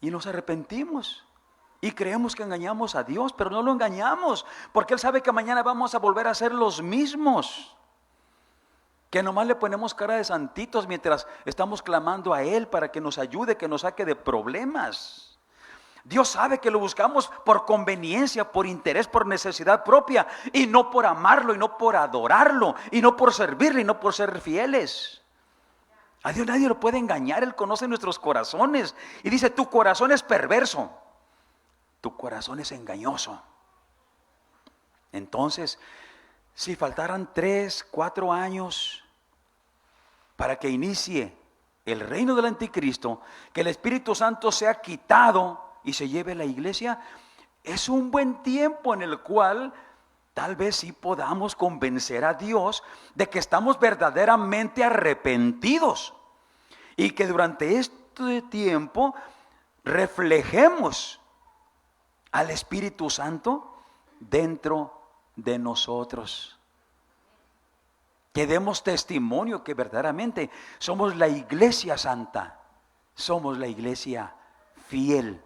Y nos arrepentimos. Y creemos que engañamos a Dios, pero no lo engañamos, porque Él sabe que mañana vamos a volver a ser los mismos. Que nomás le ponemos cara de santitos mientras estamos clamando a Él para que nos ayude, que nos saque de problemas. Dios sabe que lo buscamos por conveniencia, por interés, por necesidad propia, y no por amarlo, y no por adorarlo, y no por servirle, y no por ser fieles. A Dios nadie lo puede engañar. Él conoce nuestros corazones y dice: tu corazón es perverso, tu corazón es engañoso. Entonces, si faltaran 3, 4 años para que inicie el reino del anticristo, que el Espíritu Santo sea quitado y se lleve la iglesia, es un buen tiempo en el cual tal vez sí podamos convencer a Dios de que estamos verdaderamente arrepentidos, y que durante este tiempo reflejemos al Espíritu Santo dentro de nosotros. Que demos testimonio que verdaderamente somos la iglesia santa, somos la iglesia fiel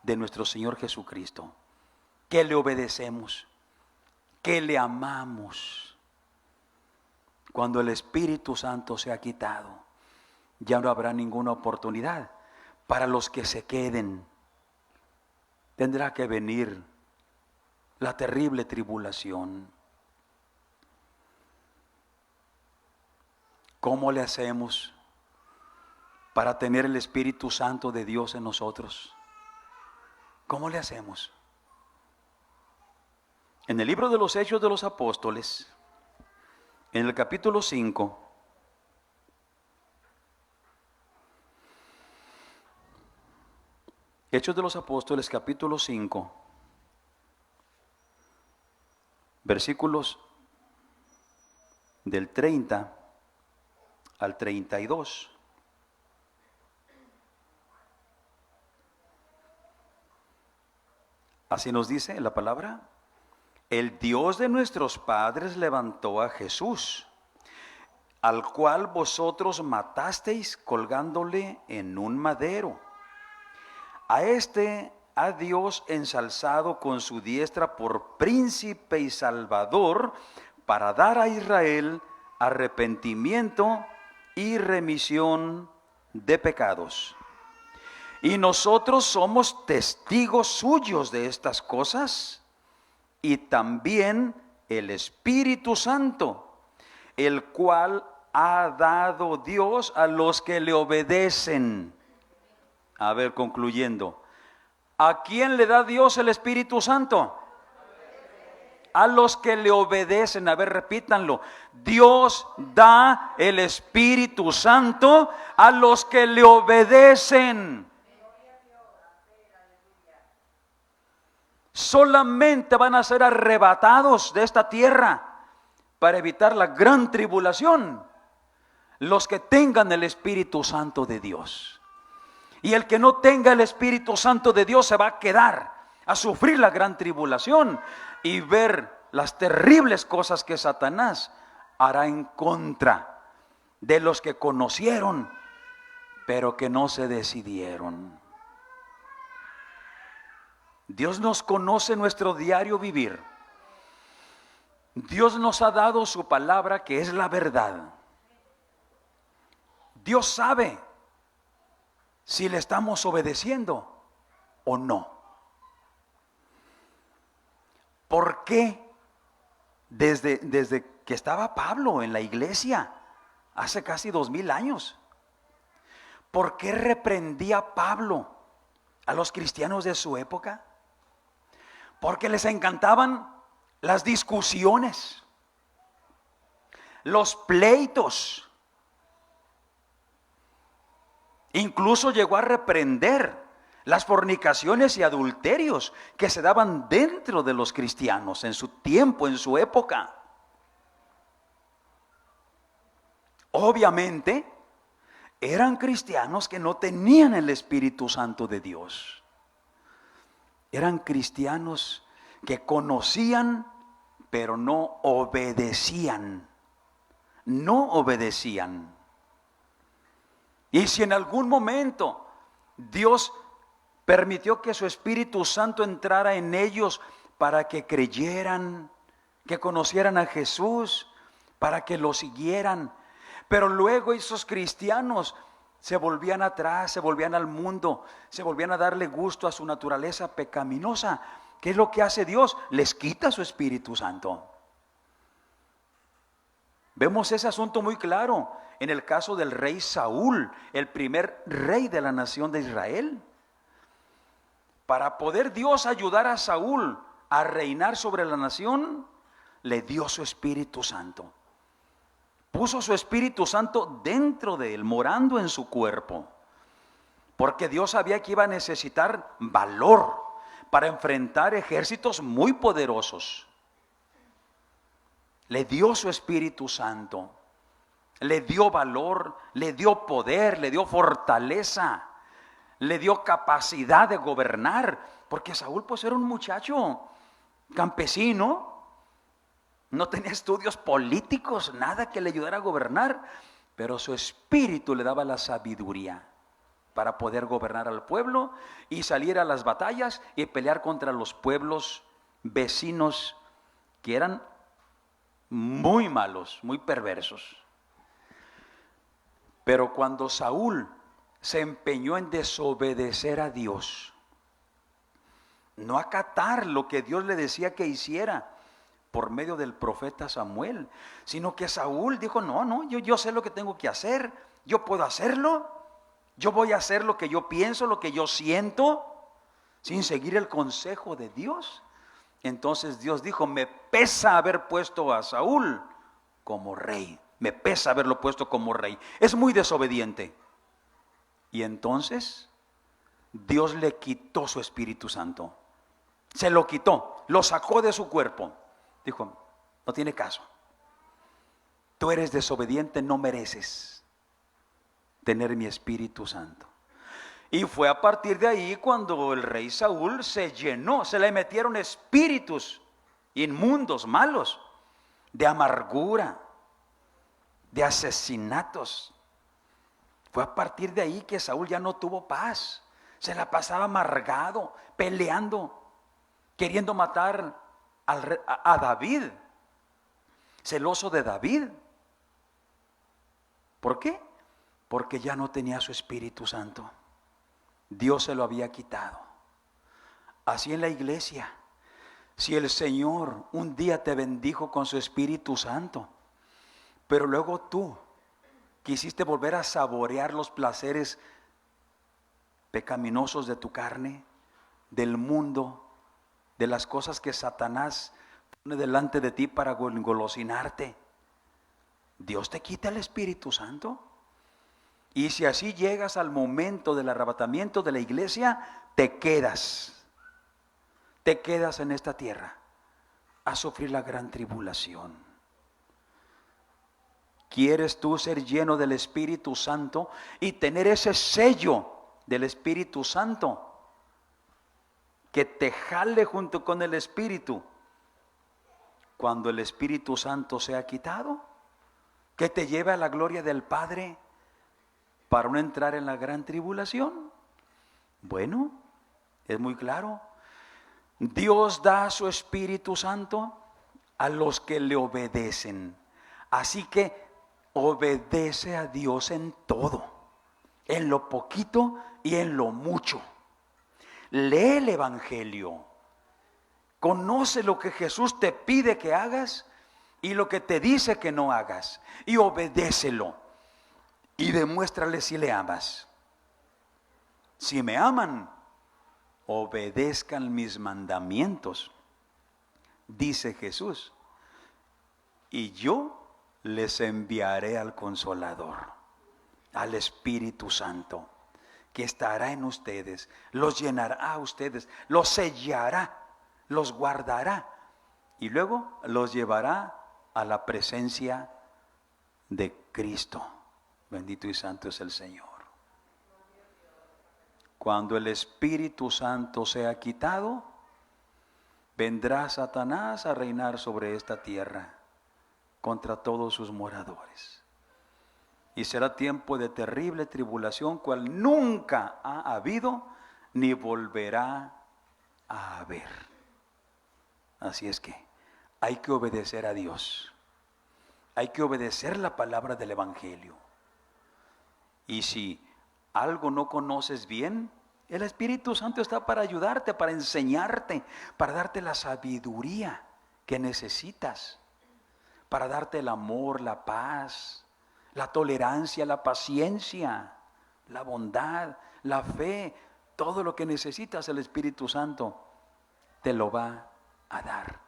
de nuestro Señor Jesucristo, que le obedecemos, que le amamos. Cuando el Espíritu Santo sea quitado, ya no habrá ninguna oportunidad para los que se queden. Tendrá que venir la terrible tribulación. ¿Cómo le hacemos para tener el Espíritu Santo de Dios en nosotros? ¿Cómo le hacemos? En el libro de los Hechos de los Apóstoles, en el capítulo 5, Hechos de los Apóstoles, capítulo 5, versículos del 30 al 32. Así nos dice la palabra: el Dios de nuestros padres levantó a Jesús, al cual vosotros matasteis colgándole en un madero. A este ha Dios ensalzado con su diestra por príncipe y salvador, para dar a Israel arrepentimiento y remisión de pecados. Y nosotros somos testigos suyos de estas cosas, y también el Espíritu Santo, el cual ha dado Dios a los que le obedecen. A ver, concluyendo, ¿a quién le da Dios el Espíritu Santo? A los que le obedecen. A ver, repítanlo: Dios da el Espíritu Santo a los que le obedecen. Solamente van a ser arrebatados de esta tierra para evitar la gran tribulación los que tengan el Espíritu Santo de Dios. Y el que no tenga el Espíritu Santo de Dios se va a quedar a sufrir la gran tribulación y ver las terribles cosas que Satanás hará en contra de los que conocieron, pero que no se decidieron. Dios nos conoce nuestro diario vivir. Dios nos ha dado su palabra, que es la verdad. Dios sabe si le estamos obedeciendo o no. ¿Por qué desde que estaba Pablo en la iglesia hace casi 2000 años? ¿Por qué reprendía Pablo a los cristianos de su época? Porque les encantaban las discusiones, los pleitos. Incluso llegó a reprender las fornicaciones y adulterios que se daban dentro de los cristianos en su tiempo, en su época. Obviamente, eran cristianos que no tenían el Espíritu Santo de Dios. Eran cristianos que conocían, pero no obedecían. No obedecían. Y si en algún momento Dios permitió que su Espíritu Santo entrara en ellos para que creyeran, que conocieran a Jesús, para que lo siguieran, pero luego esos cristianos se volvían atrás, se volvían al mundo, se volvían a darle gusto a su naturaleza pecaminosa. ¿Qué es lo que hace Dios? Les quita su Espíritu Santo. Vemos ese asunto muy claro en el caso del rey Saúl, el primer rey de la nación de Israel. Para poder Dios ayudar a Saúl a reinar sobre la nación, le dio su Espíritu Santo. Puso su Espíritu Santo dentro de él, morando en su cuerpo. Porque Dios sabía que iba a necesitar valor para enfrentar ejércitos muy poderosos. Le dio su Espíritu Santo. Le dio valor, le dio poder, le dio fortaleza, le dio capacidad de gobernar. Porque Saúl pues era un muchacho campesino. No tenía estudios políticos, nada que le ayudara a gobernar, pero su espíritu le daba la sabiduría para poder gobernar al pueblo y salir a las batallas y pelear contra los pueblos vecinos que eran muy malos, muy perversos. Pero cuando Saúl se empeñó en desobedecer a Dios, no acatar lo que Dios le decía que hiciera por medio del profeta Samuel, sino que Saúl dijo: no, yo sé lo que tengo que hacer, yo puedo hacerlo, yo voy a hacer lo que yo pienso, lo que yo siento, sin seguir el consejo de Dios. Entonces Dios dijo: me pesa haber puesto a Saúl como rey, me pesa haberlo puesto como rey, es muy desobediente. Y entonces Dios le quitó su Espíritu Santo, se lo quitó, lo sacó de su cuerpo. Dijo, no tiene caso. Tú eres desobediente, no mereces tener mi Espíritu Santo. Y fue a partir de ahí cuando el rey Saúl se llenó, se le metieron espíritus inmundos, malos, de amargura, de asesinatos. Fue a partir de ahí que Saúl ya no tuvo paz. Se la pasaba amargado, peleando, queriendo matar a David, celoso de David. ¿Por qué? Porque ya no tenía su Espíritu Santo. Dios se lo había quitado. Así en la iglesia, si el Señor un día te bendijo con su Espíritu Santo, pero luego tú quisiste volver a saborear los placeres pecaminosos de tu carne, del mundo, de las cosas que Satanás pone delante de ti para engolosinarte, Dios te quita el Espíritu Santo. Y si así llegas al momento del arrebatamiento de la iglesia, te quedas en esta tierra a sufrir la gran tribulación. ¿Quieres tú ser lleno del Espíritu Santo y tener ese sello del Espíritu Santo que te jale junto con el Espíritu cuando el Espíritu Santo sea quitado, que te lleve a la gloria del Padre para no entrar en la gran tribulación? Bueno, es muy claro. Dios da su Espíritu Santo a los que le obedecen. Así que obedece a Dios en todo, en lo poquito y en lo mucho. Lee el Evangelio. Conoce lo que Jesús te pide que hagas y lo que te dice que no hagas. Y obedécelo. Y demuéstrale si le amas. Si me aman, obedezcan mis mandamientos, dice Jesús, y yo les enviaré al Consolador, al Espíritu Santo, que estará en ustedes, los llenará a ustedes, los sellará, los guardará, y luego los llevará a la presencia de Cristo. Bendito y santo es el Señor. Cuando el Espíritu Santo sea quitado, vendrá Satanás a reinar sobre esta tierra contra todos sus moradores. Y será tiempo de terrible tribulación, cual nunca ha habido ni volverá a haber. Así es que hay que obedecer a Dios. Hay que obedecer la palabra del Evangelio. Y si algo no conoces bien, el Espíritu Santo está para ayudarte, para enseñarte, para darte la sabiduría que necesitas, para darte el amor, la paz, la tolerancia, la paciencia, la bondad, la fe. Todo lo que necesitas, el Espíritu Santo te lo va a dar.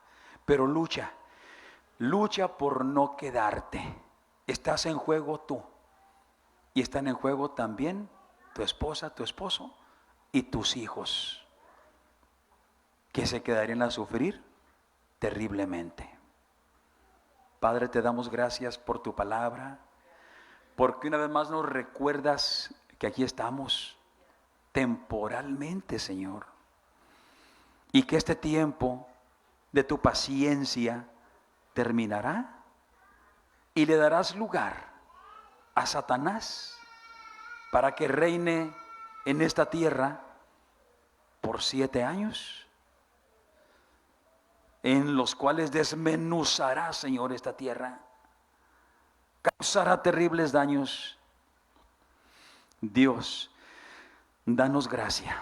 Pero lucha por no quedarte. Estás en juego tú. Y están en juego también tu esposa, tu esposo y tus hijos, que se quedarían a sufrir terriblemente. Padre, te damos gracias por tu palabra, porque una vez más nos recuerdas que aquí estamos temporalmente, Señor, y que este tiempo de tu paciencia terminará y le darás lugar a Satanás para que reine en esta tierra por 7 años, en los cuales desmenuzará, Señor, esta tierra, causará terribles daños. Dios, danos gracia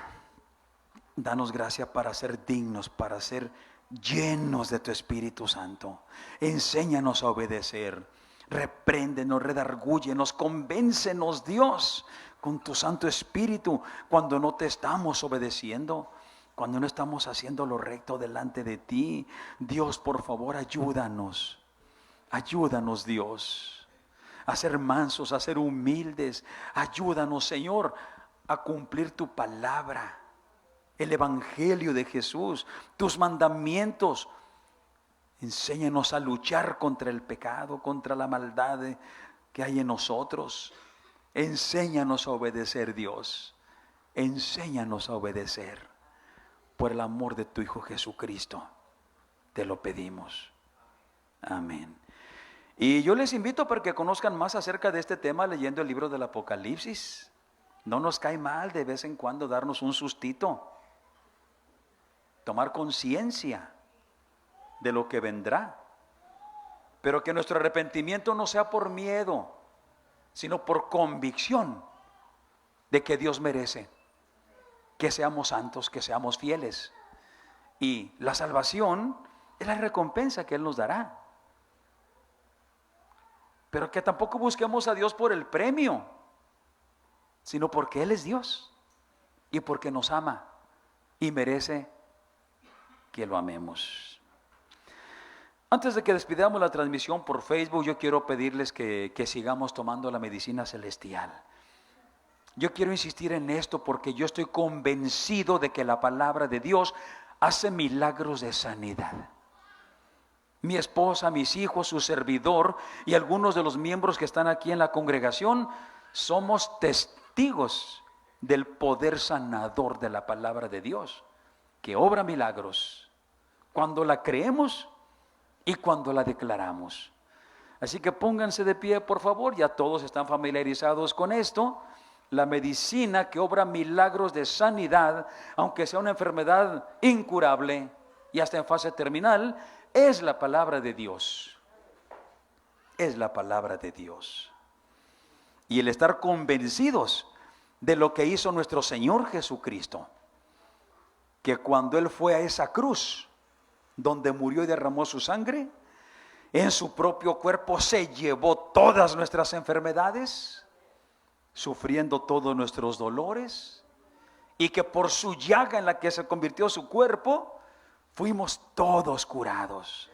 para ser dignos, para ser llenos de tu Espíritu Santo. Enséñanos a obedecer. Repréndenos, redargúyenos, convéncenos, Dios, con tu Santo Espíritu cuando no te estamos obedeciendo, cuando no estamos haciendo lo recto delante de ti. Dios, por favor, ayúdanos, Dios, a ser mansos, a ser humildes. Ayúdanos, Señor, a cumplir tu palabra, el Evangelio de Jesús, tus mandamientos, Enséñanos a luchar contra el pecado, contra la maldad que hay en nosotros. Enséñanos a obedecer, Dios. Enséñanos a obedecer. Por el amor de tu Hijo Jesucristo, te lo pedimos. Amén. Y yo les invito para que conozcan más acerca de este tema leyendo el libro del Apocalipsis. No nos cae mal de vez en cuando darnos un sustito, tomar conciencia de lo que vendrá, pero que nuestro arrepentimiento no sea por miedo, sino por convicción de que Dios merece que seamos santos, que seamos fieles, y la salvación es la recompensa que Él nos dará, pero que tampoco busquemos a Dios por el premio, sino porque Él es Dios y porque nos ama y merece que lo amemos. Antes de que despidamos la transmisión por Facebook, yo quiero pedirles que sigamos tomando la medicina celestial. Yo quiero insistir en esto porque yo estoy convencido de que la palabra de Dios hace milagros de sanidad. Mi esposa, mis hijos, su servidor y algunos de los miembros que están aquí en la congregación somos testigos del poder sanador de la palabra de Dios, que obra milagros cuando la creemos y cuando la declaramos. Así que pónganse de pie, por favor. Ya todos están familiarizados con esto. La medicina que obra milagros de sanidad, aunque sea una enfermedad incurable y hasta en fase terminal, es la palabra de Dios. Es la palabra de Dios. Y el estar convencidos de lo que hizo nuestro Señor Jesucristo, que cuando Él fue a esa cruz, donde murió y derramó su sangre, en su propio cuerpo se llevó todas nuestras enfermedades, sufriendo todos nuestros dolores, y que por su llaga en la que se convirtió su cuerpo, fuimos todos curados.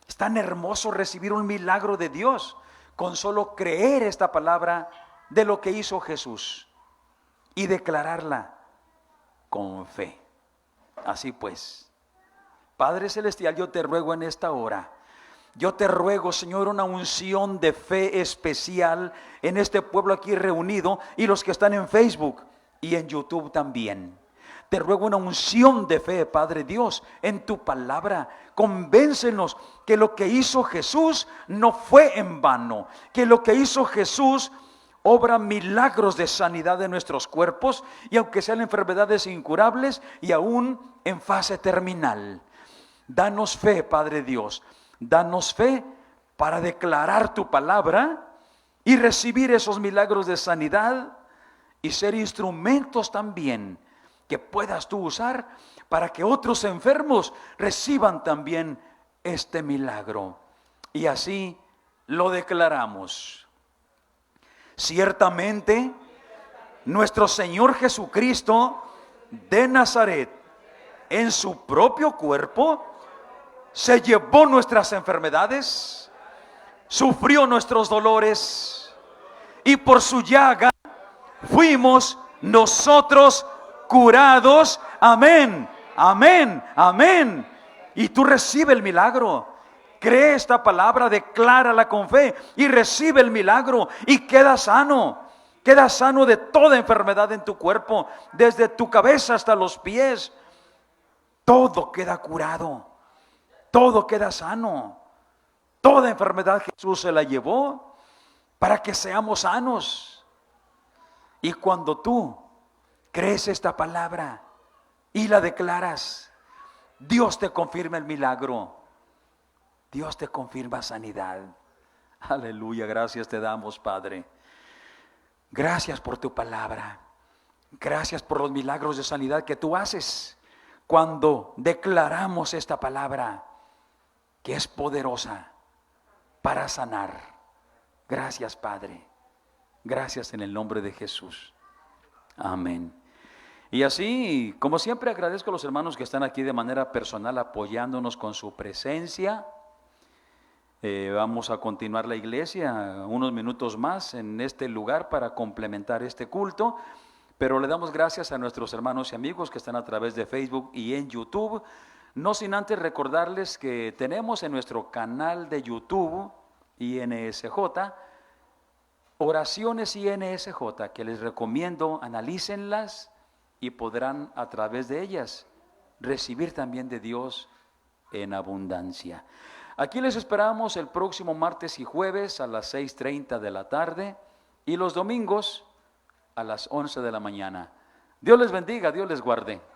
Es tan hermoso recibir un milagro de Dios con solo creer esta palabra de lo que hizo Jesús y declararla con fe. Así pues, Padre Celestial, yo te ruego en esta hora, yo te ruego, Señor, una unción de fe especial en este pueblo aquí reunido y los que están en Facebook y en YouTube también. Te ruego una unción de fe, Padre Dios, en tu palabra. Convéncenos que lo que hizo Jesús no fue en vano, que lo que hizo Jesús obra milagros de sanidad de nuestros cuerpos, y aunque sean enfermedades incurables y aún en fase terminal. Danos fe, Padre Dios, danos fe para declarar tu palabra y recibir esos milagros de sanidad y ser instrumentos también que puedas tú usar para que otros enfermos reciban también este milagro. Y así lo declaramos. Ciertamente, nuestro Señor Jesucristo de Nazaret, en su propio cuerpo, se llevó nuestras enfermedades, sufrió nuestros dolores, y por su llaga fuimos nosotros curados. Amén, amén, amén. Y tú recibe el milagro. Cree esta palabra, declárala con fe y recibe el milagro y queda sano. Queda sano de toda enfermedad en tu cuerpo, desde tu cabeza hasta los pies. Todo queda curado, todo queda sano. Toda enfermedad Jesús se la llevó para que seamos sanos. Y cuando tú crees esta palabra y la declaras, Dios te confirma el milagro. Dios te confirma sanidad. Aleluya, gracias te damos, Padre. Gracias por tu palabra. Gracias por los milagros de sanidad que tú haces cuando declaramos esta palabra que es poderosa para sanar. Gracias, Padre. Gracias en el nombre de Jesús. Amén. Y así, como siempre, agradezco a los hermanos que están aquí de manera personal apoyándonos con su presencia. Vamos a continuar la iglesia unos minutos más en este lugar para complementar este culto, pero le damos gracias a nuestros hermanos y amigos que están a través de Facebook y en YouTube. No sin antes recordarles que tenemos en nuestro canal de YouTube INSJ, oraciones INSJ, que les recomiendo, analícenlas y podrán a través de ellas recibir también de Dios en abundancia. Aquí les esperamos el próximo martes y jueves a las 6:30 de la tarde y los domingos a las 11 de la mañana. Dios les bendiga, Dios les guarde.